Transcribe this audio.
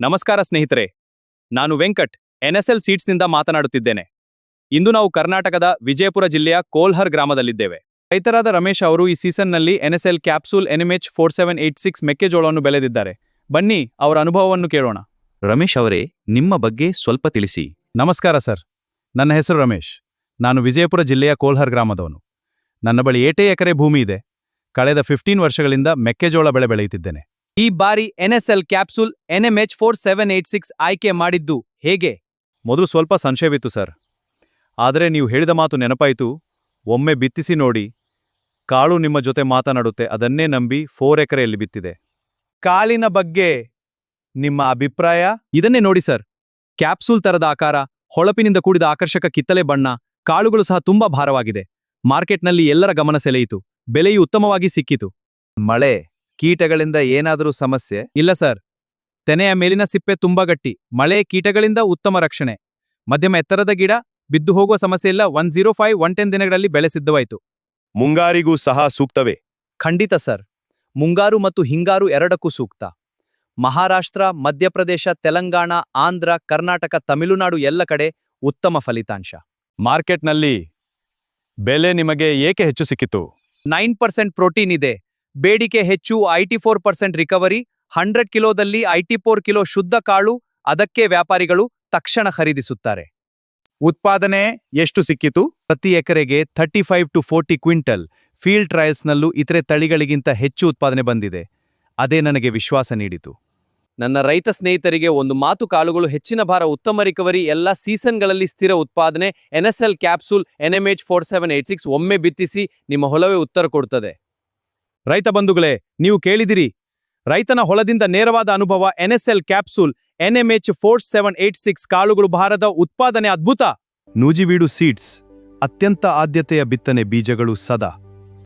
ನಮಸ್ಕಾರ ಸ್ನೇಹಿತರೆ, ನಾನು ವೆಂಕಟ್ ಎನ್ಎಸ್ಎಲ್ ಸೀಡ್ಸ್ನಿಂದ ಮಾತನಾಡುತ್ತಿದ್ದೇನೆ. ಇಂದು ನಾವು ಕರ್ನಾಟಕದ ವಿಜಯಪುರ ಜಿಲ್ಲೆಯ ಕೋಲ್ಹರ್ ಗ್ರಾಮದಲ್ಲಿದ್ದೇವೆ. ರೈತರಾದ ರಮೇಶ್ ಅವರು ಈ ಸೀಸನ್ನಲ್ಲಿ ಎನ್ಎಸ್ಎಲ್ ಕ್ಯಾಪ್ಸೂಲ್ NMH 4786 ಮೆಕ್ಕೆಜೋಳವನ್ನು ಬೆಳೆದಿದ್ದಾರೆ. ಬನ್ನಿ ಅವರ ಅನುಭವವನ್ನು ಕೇಳೋಣ. ರಮೇಶ್ ಅವರೇ, ನಿಮ್ಮ ಬಗ್ಗೆ ಸ್ವಲ್ಪ ತಿಳಿಸಿ. ನಮಸ್ಕಾರ ಸರ್, ನನ್ನ ಹೆಸರು ರಮೇಶ್. ನಾನು ವಿಜಯಪುರ ಜಿಲ್ಲೆಯ ಕೋಲ್ಹರ್ ಗ್ರಾಮದವನು. ನನ್ನ ಬಳಿ 8 ಎಕರೆ ಭೂಮಿ ಇದೆ. ಕಳೆದ 15 ವರ್ಷಗಳಿಂದ ಮೆಕ್ಕೆಜೋಳ ಬೆಳೆ ಬೆಳೆಯುತ್ತಿದ್ದೇನೆ. ಈ ಬಾರಿ ಎನ್ಎಸ್ಎಲ್ ಕ್ಯಾಪ್ಸೂಲ್ NMH 4786 ಆಯ್ಕೆ ಮಾಡಿದ್ದು ಹೇಗೆ? ಮೊದಲು ಸ್ವಲ್ಪ ಸಂಶಯವಿತ್ತು ಸರ್, ಆದರೆ ನೀವು ಹೇಳಿದ ಮಾತು ನೆನಪಾಯಿತು. ಒಮ್ಮೆ ಬಿತ್ತಿಸಿ ನೋಡಿ, ಕಾಳು ನಿಮ್ಮ ಜೊತೆ ಮಾತನಾಡುತ್ತೆ, ಅದನ್ನೇ ನಂಬಿ 4 ಎಕರೆಯಲ್ಲಿ ಬಿತ್ತಿದೆ. ಕಾಳಿನ ಬಗ್ಗೆ ನಿಮ್ಮ ಅಭಿಪ್ರಾಯ? ಇದನ್ನೇ ನೋಡಿ ಸರ್, ಕ್ಯಾಪ್ಸೂಲ್ ತರದ ಆಕಾರ, ಹೊಳಪಿನಿಂದ ಕೂಡಿದ ಆಕರ್ಷಕ ಕಿತ್ತಳೆ ಬಣ್ಣ, ಕಾಳುಗಳು ಸಹ ತುಂಬಾ ಭಾರವಾಗಿದೆ. ಮಾರ್ಕೆಟ್ನಲ್ಲಿ ಎಲ್ಲರ ಗಮನ ಸೆಳೆಯಿತು, ಬೆಲೆಯೂ ಉತ್ತಮವಾಗಿ ಸಿಕ್ಕಿತು. ಮಳೆ, ಕೀಟಗಳಿಂದ ಏನಾದರೂ ಸಮಸ್ಯೆ? ಇಲ್ಲ ಸರ್, ತೆನೆಯ ಮೇಲಿನ ಸಿಪ್ಪೆ ತುಂಬಾ ಗಟ್ಟಿ, ಮಳೆ ಕೀಟಗಳಿಂದ ಉತ್ತಮ ರಕ್ಷಣೆ. ಮಧ್ಯಮ ಎತ್ತರದ ಗಿಡ, ಬಿದ್ದು ಹೋಗುವ ಸಮಸ್ಯೆ ಇಲ್ಲ. 105-110 ದಿನಗಳಲ್ಲಿ ಬೆಳೆ ಸಿದ್ಧವಾಯಿತು. ಮುಂಗಾರಿಗೂ ಸಹ ಸೂಕ್ತವೇ? ಖಂಡಿತ ಸರ್, ಮುಂಗಾರು ಮತ್ತು ಹಿಂಗಾರು ಎರಡಕ್ಕೂ ಸೂಕ್ತ. ಮಹಾರಾಷ್ಟ್ರ, ಮಧ್ಯಪ್ರದೇಶ, ತೆಲಂಗಾಣ, ಆಂಧ್ರ, ಕರ್ನಾಟಕ, ತಮಿಳುನಾಡು ಎಲ್ಲ ಕಡೆ ಉತ್ತಮ ಫಲಿತಾಂಶ. ಮಾರ್ಕೆಟ್ನಲ್ಲಿ ಬೆಲೆ ನಿಮಗೆ ಏಕೆ ಹೆಚ್ಚು ಸಿಕ್ಕಿತು? 9% ಪ್ರೋಟೀನ್ ಇದೆ, ಬೇಡಿಕೆ ಹೆಚ್ಚು. 84% ರಿಕವರಿ. 100 ಕಿಲೋದಲ್ಲಿ 84 ಕಿಲೋ ಶುದ್ಧ ಕಾಳು, ಅದಕ್ಕೆ ವ್ಯಾಪಾರಿಗಳು ತಕ್ಷಣ ಖರೀದಿಸುತ್ತಾರೆ. ಉತ್ಪಾದನೆ ಎಷ್ಟು ಸಿಕ್ಕಿತು? ಪ್ರತಿ ಎಕರೆಗೆ 35 to 40 ಕ್ವಿಂಟಲ್. ಫೀಲ್ಡ್ ಟ್ರಯಲ್ಸ್ನಲ್ಲೂ ಇತರೆ ತಳಿಗಳಿಗಿಂತ ಹೆಚ್ಚು ಉತ್ಪಾದನೆ ಬಂದಿದೆ. ಅದೇ ನನಗೆ ವಿಶ್ವಾಸ ನೀಡಿತು. ನನ್ನ ರೈತ ಸ್ನೇಹಿತರಿಗೆ ಒಂದು ಮಾತು: ಕಾಳುಗಳು ಹೆಚ್ಚಿನ ಭಾರ, ಉತ್ತಮ ರಿಕವರಿ, ಎಲ್ಲ ಸೀಸನ್ಗಳಲ್ಲಿ ಸ್ಥಿರ ಉತ್ಪಾದನೆ. ಎನ್ಎಸ್ಎಲ್ ಕ್ಯಾಪ್ಸೂಲ್ NMH 4786 ಒಮ್ಮೆ ಬಿತ್ತಿಸಿ, ನಿಮ್ಮ ಹೊಲವೇ ಉತ್ತರ ಕೊಡುತ್ತದೆ. ರೈತ ಬಂಧುಗಳೇ, ನೀವು ಕೇಳಿದಿರಿ, ರೈತನ ಹೊಲದಿಂದ ನೇರವಾದ ಅನುಭವ. ಎನ್ಎಸ್ಎಲ್ ಕ್ಯಾಪ್ಸೂಲ್ NMH 4786 ಕಾಳುಗಳು ಭಾರದ ಉತ್ಪಾದನೆ ಅದ್ಭುತ. ನೂಜಿವೀಡು ಸೀಡ್ಸ್, ಅತ್ಯಂತ ಆದ್ಯತೆಯ ಬಿತ್ತನೆ ಬೀಜಗಳು ಸದಾ.